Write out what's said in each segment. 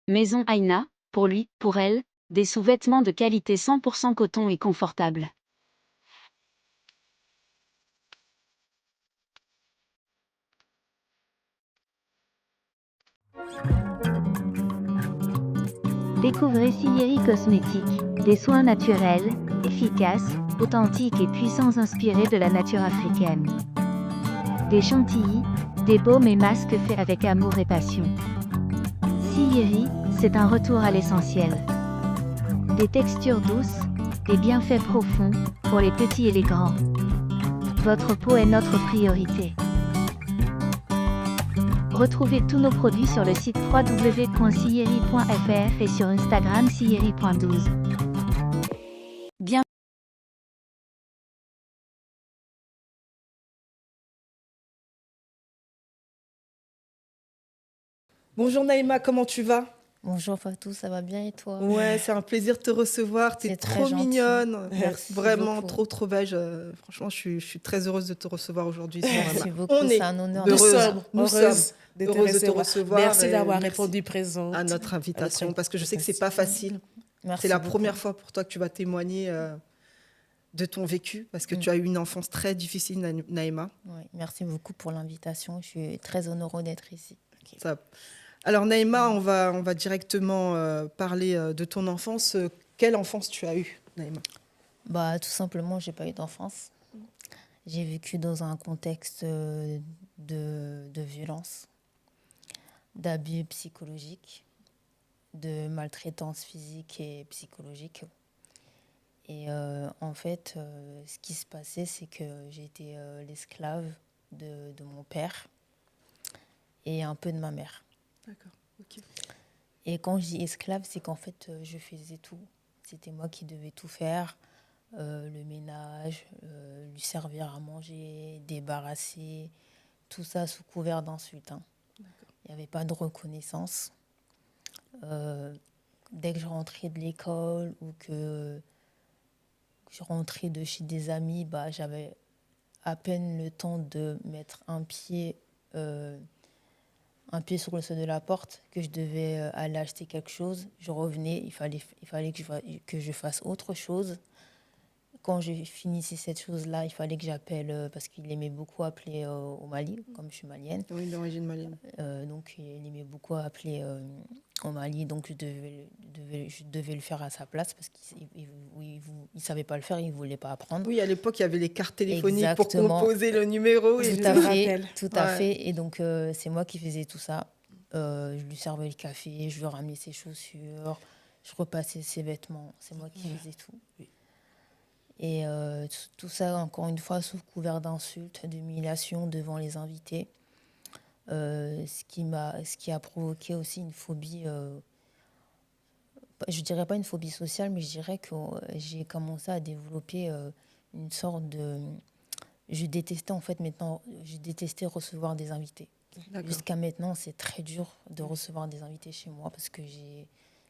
Maison Aina, pour lui, pour elle, des sous-vêtements de qualité 100% coton et confortables. Découvrez Sillery Cosmétiques, des soins naturels, efficaces, authentiques et puissants inspirés de la nature africaine. Des chantilly, des baumes et masques faits avec amour et passion. Sillery, c'est un retour à l'essentiel. Des textures douces, des bienfaits profonds, pour les petits et les grands. Votre peau est notre priorité. Retrouvez tous nos produits sur le site www.sillery.fr et sur Instagram sillery.12. Bien. Bonjour Naïma, comment tu vas? Bonjour Fatou, ça va bien et toi? Ouais, c'est un plaisir de te recevoir. T'es C'est très trop gentil. mignonne. Merci Vraiment beaucoup. trop belle. Franchement, je suis très heureuse de te recevoir aujourd'hui. Merci beaucoup, On c'est est un honneur. Nous Nous sommes sommes heureuses de te heureuses de te recevoir. recevoir. Merci et d'avoir merci répondu présente à notre invitation parce que je sais que c'est Merci. pas facile. Merci C'est la beaucoup. première fois pour toi que tu vas témoigner de ton vécu parce que tu as eu une enfance très difficile, Naïma. Oui, merci beaucoup pour l'invitation. Je suis très honorée d'être ici. Ça- Alors Naïma, on va directement parler de ton enfance. Quelle enfance tu as eue, Naïma? Bah, tout simplement, j'ai pas eu d'enfance. J'ai vécu dans un contexte de violence, d'abus psychologiques, de maltraitance physique et psychologique. Et en fait, ce qui se passait, c'est que j'étais l'esclave de mon père et un peu de ma mère. D'accord, ok. Et quand je dis esclave, c'est qu'en fait, je faisais tout. C'était moi qui devais tout faire. Le ménage, lui servir à manger, débarrasser, tout ça sous couvert d'insultes. Hein. Il n'y avait pas de reconnaissance. Dès que je rentrais de l'école ou que je rentrais de chez des amis, bah, j'avais à peine le temps de mettre un pied sur le seuil de la porte, que je devais aller acheter quelque chose. Je revenais, il fallait que je fasse autre chose. Quand je finissais cette chose-là, il fallait que j'appelle, parce qu'il aimait beaucoup appeler au Mali, comme je suis malienne. Oui, d'origine malienne. Donc, il aimait beaucoup appeler au Mali, donc je devais le faire à sa place, parce qu'il ne savait pas le faire, il ne voulait pas apprendre. Oui, à l'époque, il y avait les cartes téléphoniques Exactement. pour composer le numéro. Tout à fait. Et donc, c'est moi qui faisais tout ça. Je lui servais le café, je lui ramenais ses chaussures, je repassais ses vêtements. C'est moi qui faisais tout. Oui. Et tout ça, encore une fois, sous couvert d'insultes, d'humiliations devant les invités. Ce qui a provoqué aussi une phobie, je dirais pas une phobie sociale, mais je dirais que j'ai commencé à développer une sorte de... Je détestais recevoir des invités. D'accord. Jusqu'à maintenant, c'est très dur de recevoir des invités chez moi parce que il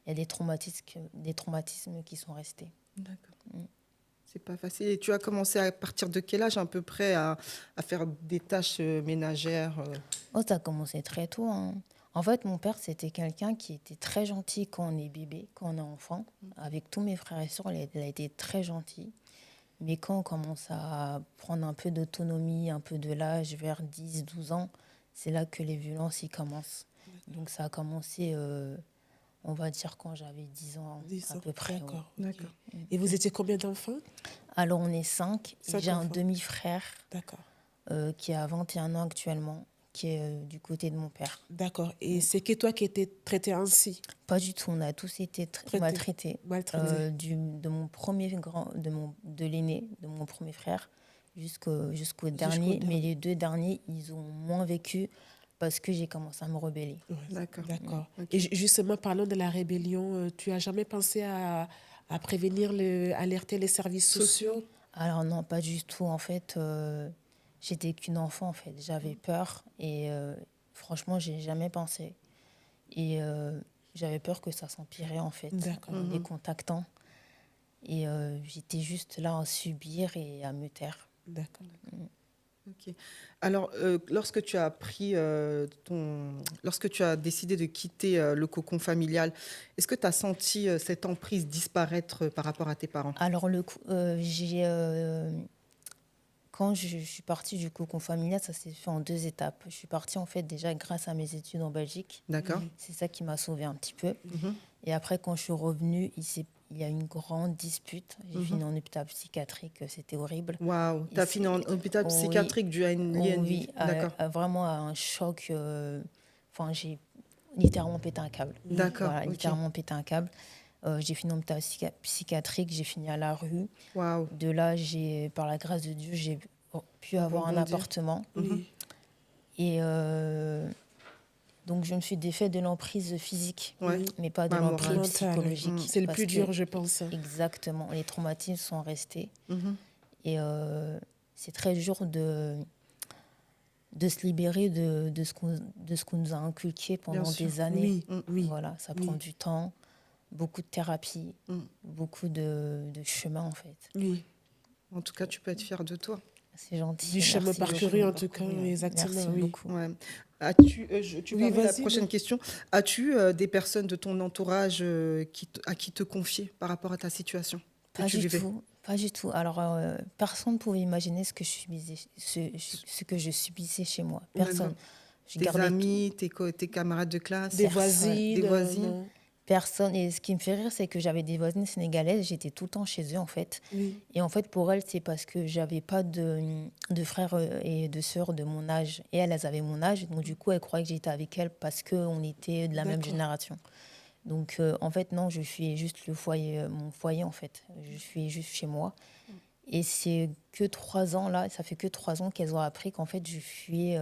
y a des traumatismes qui sont restés. D'accord. C'est pas facile. Et tu as commencé à partir de quel âge à peu près à faire des tâches ménagères Oh, ça a commencé très tôt. Hein. En fait, mon père, c'était quelqu'un qui était très gentil quand on est bébé, quand on est enfant. Avec tous mes frères et sœurs, il a été très gentil. Mais quand on commence à prendre un peu d'autonomie, un peu de l'âge, vers 10, 12 ans, c'est là que les violences y commencent. Donc ça a commencé, on va dire, quand j'avais 10 ans, 10 à ans. peu près. D'accord. Ouais. D'accord. Et vous étiez combien d'enfants? Alors on est 5. Et j'ai un enfants. demi-frère D'accord. qui a 21 ans actuellement, qui est du côté de mon père. D'accord. Et c'est que toi qui étais traité ainsi? Pas du tout. On a tous été maltraités. De l'aîné, de mon premier frère, jusqu'au dernier. Mais les deux derniers, ils ont moins vécu parce que j'ai commencé à me rebeller. Ouais, D'accord. Okay. Et justement, parlons de la rébellion. Tu as jamais pensé à prévenir, alerter les services sociaux? Alors non, pas du tout. En fait, j'étais qu'une enfant. En fait, j'avais peur et franchement, j'ai jamais pensé. Et j'avais peur que ça s'empirait en fait, les contactant. Et j'étais juste là à subir et à me taire. D'accord. Ok. Alors, lorsque tu as lorsque tu as décidé de quitter le cocon familial, est-ce que tu as senti cette emprise disparaître par rapport à tes parents? Alors, quand je suis partie du cocon familial, ça s'est fait en 2 étapes. Je suis partie en fait déjà grâce à mes études en Belgique. D'accord. C'est ça qui m'a sauvée un petit peu. Mhm. Et après, quand je suis revenue, il y a eu une grande dispute. J'ai Mhm. fini en hôpital psychiatrique, c'était horrible. Waouh, tu Et as fini en hôpital oui, psychiatrique dû à lié à une oui, D'accord. vraiment à un choc. Enfin, j'ai littéralement pété un câble. D'accord, Voilà, ok. littéralement pété un câble. J'ai fini en hôpital psychiatrique, j'ai fini à la rue. Waouh. De là, par la grâce de Dieu, j'ai pu avoir un Rebondir. appartement. Oui. Et donc, je me suis défait de l'emprise physique, Ouais. mais pas de Pas l'emprise morale. Mental, oui. psychologique. C'est le parce plus que- dur, je pense. Exactement, les traumatismes sont restés. Mhm. Et c'est très dur de se libérer de ce qu'on nous a inculqué Bien pendant sûr. des années. Oui, oui. Voilà, ça Oui. prend du temps, beaucoup de thérapie, Mm. beaucoup de chemin en fait. Oui. En tout cas, tu peux être fier de toi. C'est gentil. Du chemin merci parcouru, beaucoup. en tout cas, parcouru, ouais. exactement. Merci oui. beaucoup. Ouais. Tu Oui, permets la vas-y, prochaine oui. question. As-tu des personnes de ton entourage à qui te confier par rapport à ta situation que Pas tu du vivais? tout, pas du tout. Alors, personne ne pouvait imaginer ce que je subissais, ce que je subissais chez moi. Personne. D'accord. Je Tes gardais amis, tes camarades de classe, Des Personne. voisines. Des voisines. Non. personne. Et ce qui me fait rire, c'est que j'avais des voisines sénégalaises. J'étais tout le temps chez eux, en fait. Oui. Et en fait, pour elles, c'est parce que j'avais pas de frères et de sœurs de mon âge. Et elles avaient mon âge. Donc, du coup, elles croyaient que j'étais avec elles parce qu'on était de la même D'accord. génération. Donc, en fait, non, je suis juste le foyer, mon foyer, en fait. Je suis juste chez moi. Et c'est que 3 ans, là, ça fait que 3 ans qu'elles ont appris qu'en fait, je suis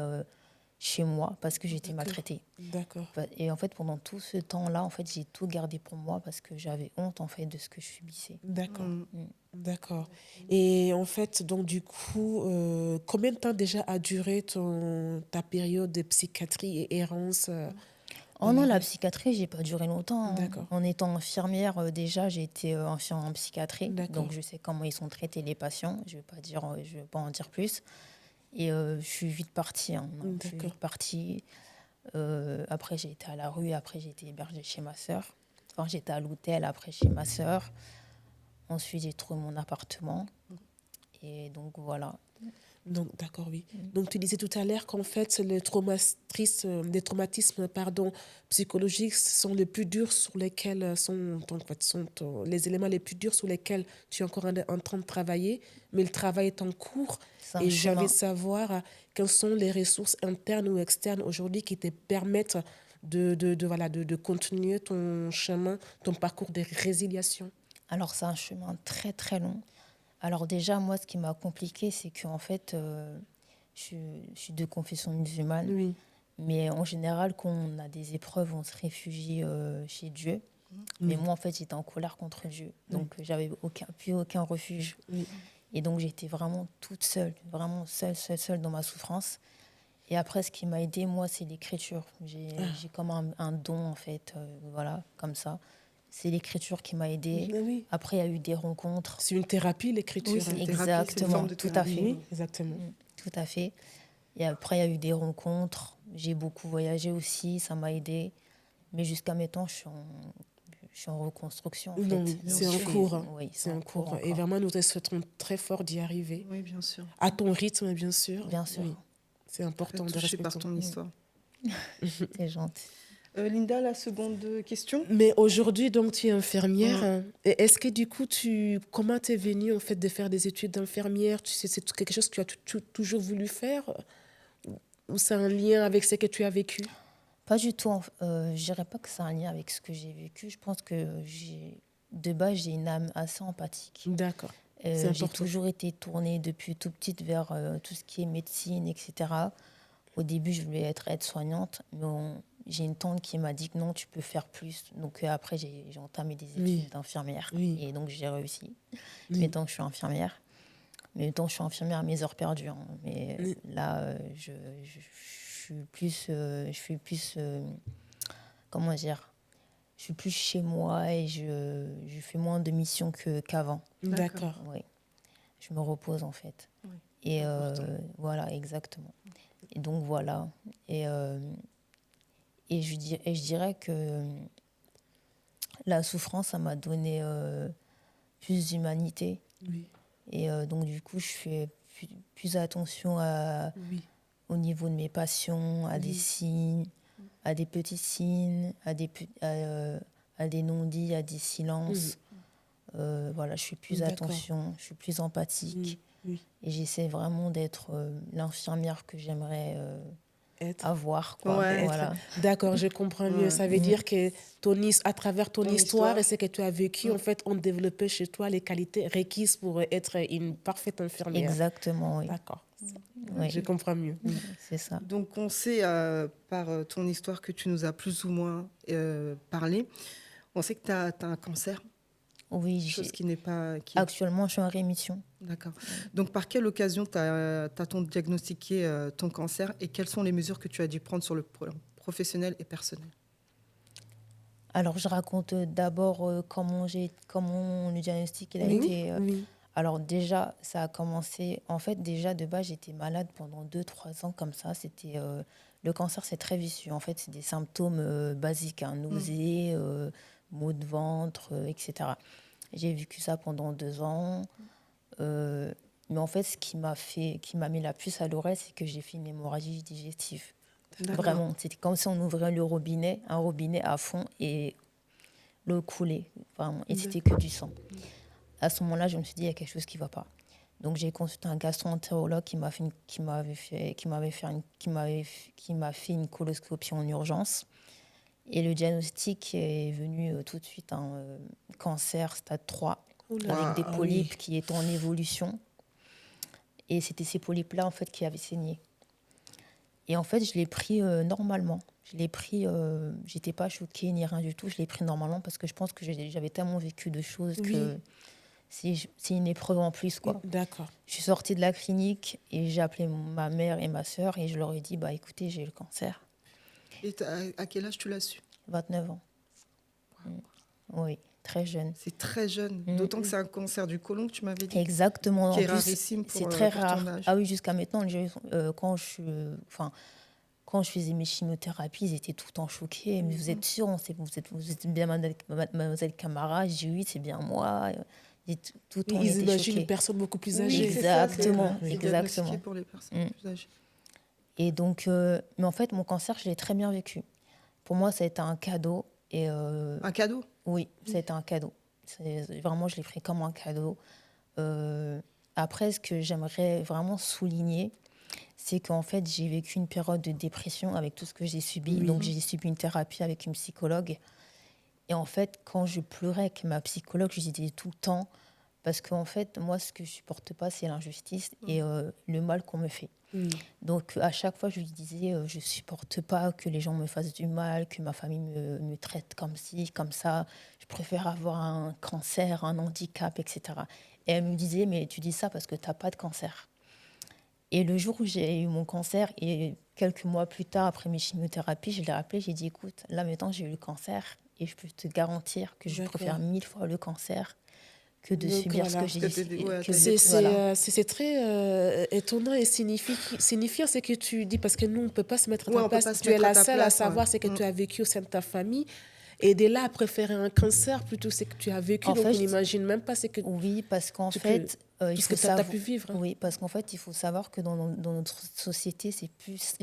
chez moi parce que j'étais D'accord. maltraitée. D'accord. Et en fait, pendant tout ce temps-là, en fait, j'ai tout gardé pour moi parce que j'avais honte, en fait, de ce que je subissais. D'accord. Mm. D'accord. Et en fait, donc du coup, combien de temps déjà a duré ta période de psychiatrie et errance Oh non, la psychiatrie, j'ai pas duré longtemps. D'accord. En étant infirmière, déjà, j'ai été infirmière en psychiatrie. D'accord. Donc, je sais comment ils sont traités les patients. Je vais pas en dire plus. Et je suis vite partie. Hein. Non, je suis D'accord. vite partie. Après, j'ai été à la rue. Après, j'ai été hébergée chez ma sœur. Enfin, j'étais à l'hôtel, après chez ma sœur. Ensuite, j'ai trouvé mon appartement. Et donc, voilà. Donc, d'accord, oui. Donc, tu disais tout à l'heure qu'en fait, les traumatismes psychologiques sont les plus durs sur lesquels sont les éléments les plus durs sur lesquels tu es encore en train de travailler, mais le travail est en cours. C'est un Et chemin. j'avais savoir quelles sont les ressources internes ou externes aujourd'hui qui te permettent de continuer ton chemin, ton parcours de résiliation. Alors, c'est un chemin très, très long. Alors déjà, moi, ce qui m'a compliqué, c'est qu'en fait, je suis de confession musulmane. Oui. Mais en général, quand on a des épreuves, on se réfugie chez Dieu. Mais moi, en fait, j'étais en colère contre Dieu. Donc, j'avais plus aucun refuge. Oui. Et donc, j'étais vraiment toute seule, vraiment seule dans ma souffrance. Et après, ce qui m'a aidée, moi, c'est l'écriture. J'ai comme un don, en fait, voilà, comme ça. C'est l'écriture qui m'a aidée. Oui. Après, il y a eu des rencontres. C'est une thérapie, l'écriture. Oui, c'est hein. une thérapie, c'est une Exactement, forme de tout à thérapie. fait. Oui, exactement. Tout à fait. Et après, il y a eu des rencontres. J'ai beaucoup voyagé aussi, ça m'a aidée. Mais jusqu'à maintenant, je suis en reconstruction, en Non, fait. c'est en Je suis- cours. hein. Oui, C'est en cours. Et encore. vraiment, nous te souhaitons très fort d'y arriver. Oui, bien sûr. À ton rythme, bien sûr. Bien sûr. Oui. C'est important de Touché par respecter. ton histoire. C'est gentil. Linda, la seconde question. Mais aujourd'hui, donc, tu es infirmière. hein. Et est-ce que du coup, comment t'es venue en fait de faire des études d'infirmière? C'est quelque chose que tu as toujours voulu faire? Ou c'est un lien avec ce que tu as vécu? Pas du tout. Je dirais pas que c'est un lien avec ce que j'ai vécu. Je pense que de base, j'ai une âme assez empathique. D'accord. C'est J'ai important. toujours été tournée depuis tout petite vers tout ce qui est médecine, etc. Au début, je voulais être aide-soignante, mais j'ai une tante qui m'a dit que non, tu peux faire plus. Donc après, j'ai entamé des études Oui. d'infirmière. Oui. Et donc, j'ai réussi. Oui. Maintenant que je suis infirmière. Mais tant que je suis infirmière à mes heures perdues. Hein. Mais Oui. là, je suis plus, comment dire, je suis plus chez moi et je fais moins de missions qu'avant. D'accord. Oui. Je me repose en fait. Oui. Et Important. voilà, exactement. Et donc voilà. Et, euh, et je dirais que la souffrance, ça m'a donné plus d'humanité. Oui, Et donc du coup, je fais plus attention oui, au niveau de mes passions, à des oui. signes, à des petits signes, à des non-dits, à des silences. Voilà, je fais plus D'accord. attention, je suis plus empathique. Oui. Et j'essaie vraiment d'être l'infirmière que j'aimerais Être. avoir, quoi. Ouais. Voilà. D'accord, je comprends mieux. Ouais. Ça veut dire que à travers ton Ton histoire histoire. et ce que tu as vécu, Mm. en fait, on développait chez toi les qualités requises pour être une parfaite infirmière. Exactement, oui. D'accord, Oui, je comprends mieux. Oui. c'est ça. Donc, on sait par ton histoire que tu nous as plus ou moins parlé. On sait que tu as un cancer, Oui, chose qui n'est pas. actuellement, je suis en rémission. D'accord. Donc, par quelle occasion t'as-t-on diagnostiqué ton cancer et quelles sont les mesures que tu as dû prendre sur le plan professionnel et personnel? Alors, je raconte d'abord comment le diagnostic il a Oui, été. oui. Alors déjà, ça a commencé. En fait, déjà de base, j'étais malade pendant 2 3 ans comme ça. Le cancer, c'est très vicieux. En fait, c'est des symptômes basiques, hein, nausées, maux de ventre, etc. J'ai vécu ça pendant 2 ans. Mais en fait, qui m'a mis la puce à l'oreille, c'est que j'ai fait une hémorragie digestive. D'accord. Vraiment, c'était comme si on ouvrait un robinet à fond et l'eau coulait. Vraiment, et c'était que du sang. À ce moment-là, je me suis dit, il y a quelque chose qui ne va pas. Donc, j'ai consulté un gastro-entérologue qui m'a fait une coloscopie en urgence. Et le diagnostic est venu tout de suite, cancer stade 3, Oula. avec des Ah polypes oui. qui étaient en évolution. Et c'était ces polypes-là, en fait, qui avaient saigné. Et en fait, je l'ai pris normalement. Je l'ai pris, j'étais pas choquée ni rien du tout. Je l'ai pris normalement parce que je pense que j'avais tellement vécu de choses Oui. que c'est une épreuve en plus, quoi. D'accord. Je suis sortie de la clinique et j'ai appelé ma mère et ma sœur et je leur ai dit, bah écoutez, j'ai eu le cancer. Et à quel âge tu l'as su? 29 ans. Oui, très jeune. C'est très jeune. D'autant que c'est un cancer du côlon que tu m'avais dit. Exactement. Qui En est plus, rarissime pour, c'est très pour rare. ton âge. Ah oui, jusqu'à maintenant, quand je faisais mes chimiothérapies, ils étaient tout le temps choqués. Mais vous êtes sûre, vous êtes bien mademoiselle Camara? J'ai dit oui, c'est bien moi. Tout le temps, Ils on était imaginent une choqués. personne beaucoup plus Oui, âgée. c'est ça, Exactement, c'est exactement. diagnostiqué pour les personnes plus âgées. Et donc, mais en fait, mon cancer, je l'ai très bien vécu. Pour moi, ça a été un cadeau. Et Un cadeau? oui, ça a été un cadeau. Vraiment, je l'ai pris comme un cadeau. Après, ce que j'aimerais vraiment souligner, c'est qu'en fait, j'ai vécu une période de dépression avec tout ce que j'ai subi. Oui. Donc, j'ai subi une thérapie avec une psychologue. Et en fait, quand je pleurais avec ma psychologue, je disais tout le temps, parce qu'en fait, moi, ce que je supporte pas, c'est l'injustice et le mal qu'on me fait. Oui. Donc, à chaque fois, je lui disais, je supporte pas que les gens me fassent du mal, que ma famille me traite comme ci, comme ça. Je préfère avoir un cancer, un handicap, etc. Et elle me disait, mais tu dis ça parce que tu n'as pas de cancer. Et le jour où j'ai eu mon cancer, et quelques mois plus tard, après mes chimiothérapies, je l'ai appelé, j'ai dit, écoute, là maintenant j'ai eu le cancer et je peux te garantir que je D'accord. préfère 1000 fois le cancer que de Donc, subir voilà. ce que Parce j'ai que ouais, que t'as C'est très étonnant et signifiant ce que tu dis parce que nous, on ne peut pas se mettre à Ouais, ta on peut place. pas se Tu es mettre à la ta seule à place, savoir ouais. ce que tu as vécu au sein de ta famille. Et de là à préférer un cancer plutôt ce que tu as vécu. En Donc, fait, on n'imagine même pas ce que, Oui, parce qu'en tu fait, tout il ce faut que tu as savoir. pu vivre. Oui, parce qu'en fait, il faut savoir que dans notre société, c'est plus.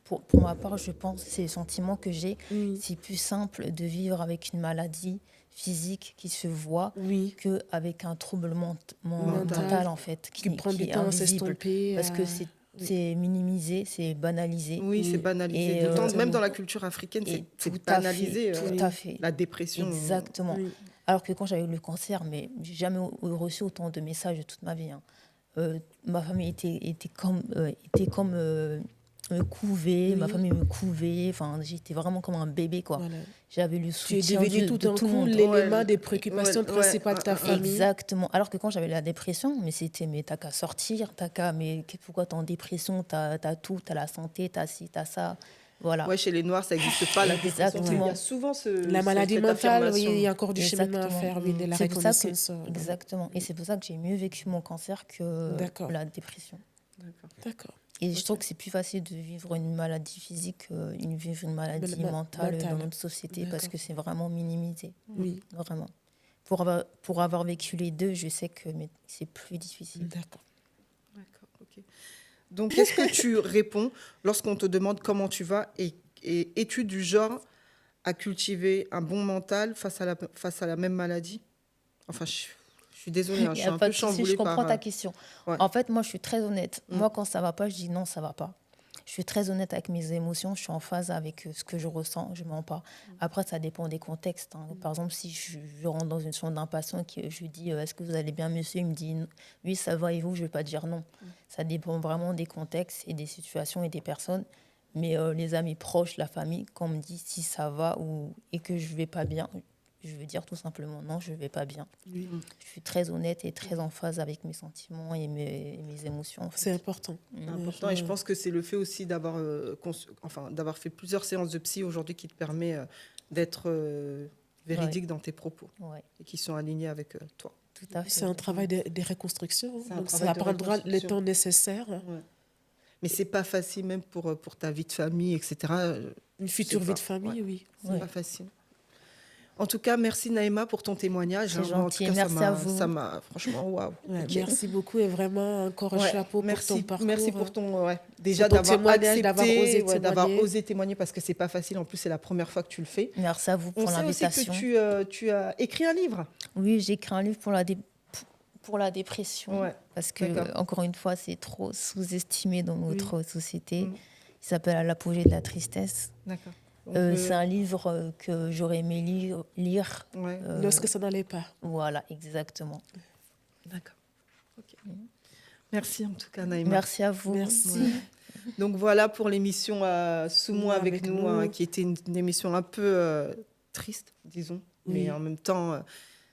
Pour ma part, je pense, c'est le sentiment que j'ai. Oui. C'est plus simple de vivre avec une maladie physique qui se voit Oui. qu'avec un trouble Mental. mental, en fait, Qui prend du est temps à invisible. s'estomper. Parce que c'est minimisé, c'est banalisé. Oui, c'est banalisé. Et, D'autant, même exactement. dans la culture africaine, Et c'est tout à fait, banalisé. tout à fait. La dépression. Exactement. Oui. Alors que quand j'avais eu le cancer, mais j'ai jamais reçu autant de messages de toute ma vie. Hein. Ma famille était comme me couvait, ma Oui. famille me couvait. Enfin, j'étais vraiment comme un bébé, quoi. Voilà. J'avais le Tu es soutien devenu de tout tout un le coup monde. l'élément Ouais, des préoccupations principales de ta famille. Exactement. Alors que quand j'avais la dépression, mais t'as qu'à sortir, pourquoi t'es en dépression, t'as tout, t'as la santé, t'as ci, t'as ça. Voilà. Ouais, chez les Noirs, ça n'existe pas, la dépression. Exactement. Il y a souvent La maladie cette mentale, oui, affirmation. il y a encore du cheminement à Exactement. faire, oui, de la C'est pour ça que, reconnaissance. exactement. Et c'est pour ça que j'ai mieux vécu mon cancer que D'accord. la dépression. D'accord. D'accord. Et je trouve que c'est plus facile de vivre une maladie physique que vivre une maladie mentale dans notre société parce D'accord. que c'est vraiment minimisé. Oui. Vraiment. Pour avoir vécu les deux, je sais que c'est plus difficile. D'accord. D'accord, ok. Donc, qu'est-ce que tu réponds lorsqu'on te demande comment tu vas et es-tu du genre à cultiver un bon mental face à la même maladie? Enfin, je suis désolée, hein, Il je n'y suis a un pas peu de souci, chamboulée je comprends par... ta question. ouais. En fait, moi, je suis très honnête. Mm. Moi, quand ça va pas, je dis non, ça va pas. Je suis très honnête avec mes émotions, je suis en phase avec ce que je ressens, je mens pas. Après, ça dépend des contextes. Hein. Par exemple, si je rentre dans une chambre d'un patient et je lui dis est-ce que vous allez bien, monsieur? Il me dit oui, ça va, et vous? Je vais pas dire non. Ça dépend vraiment des contextes et des situations et des personnes. Mais les amis proches, la famille, quand on me dit si ça va et que je vais pas bien, je veux dire tout simplement non, je vais pas bien. Oui. Je suis très honnête et très en phase avec mes sentiments et mes émotions. En fait. C'est important. C'est important, et je pense que c'est le fait aussi d'avoir d'avoir fait plusieurs séances de psy aujourd'hui qui te permet d'être véridique dans tes propos Ouais, et qui sont alignés avec toi. tout à fait. C'est un travail de reconstruction. C'est un Donc, travail ça de prendra le reconstruction. temps nécessaire. Ouais. Mais c'est pas facile, même pour ta vie de famille, etc. Une future C'est vie pas- de famille, oui. C'est Ouais. pas facile. En tout cas, merci Naïma pour ton témoignage. C'est Moi, en gentil, tout cas, merci à vous. ça m'a franchement, waouh. Ouais, Ok. merci beaucoup et vraiment encore un Ouais, chapeau merci, pour ton parcours. merci pour ton déjà ton d'avoir témoignage, accepté, d'avoir osé osé témoigner parce que c'est pas facile. En plus, c'est la première fois que tu le fais. Merci à vous On pour sait aussi l'invitation. que tu as écrit un livre. Oui, j'ai écrit un livre pour la dépression. Ouais. Parce que, D'accord. encore une fois, c'est trop sous-estimé dans notre société. Mm. Il s'appelle À l'apogée de la tristesse. D'accord. C'est un livre que j'aurais aimé lire. Ouais. Lorsque ça n'allait pas. Voilà, exactement. D'accord. Ok. Merci en tout cas, Naïma. Merci à vous. Merci. Ouais. Donc voilà pour l'émission Sous-moi avec, Avec nous, nous. hein, qui était une émission un peu triste, disons. Oui. Mais en même temps,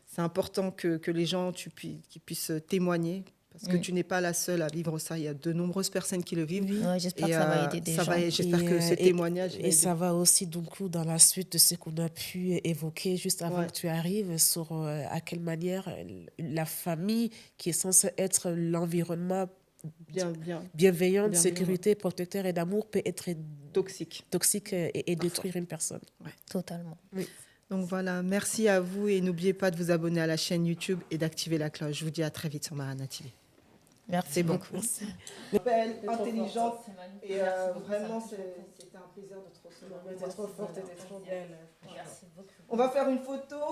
c'est important que les gens qu'ils puissent témoigner. Parce que tu n'es pas la seule à vivre ça. Il y a de nombreuses personnes qui le vivent. Oui. Ouais, j'espère que ça va aider des gens. J'espère que ce témoignage va Et aider. ça va aussi, donc, dans la suite de ce qu'on a pu évoquer juste avant Ouais. que tu arrives, sur à quelle manière la famille, qui est censée être l'environnement bienveillant, de sécurité, protecteur et d'amour, peut être toxique et détruire une personne. Totalement. Oui. Donc voilà, merci à vous et n'oubliez pas de vous abonner à la chaîne YouTube et d'activer la cloche. Je vous dis à très vite sur Marana TV. Merci C'est bon. beaucoup. Merci. Belle, intelligente et vraiment c'était un plaisir de te recevoir. T'es trop forte, t'es trop belle. Merci beaucoup. On va faire une photo.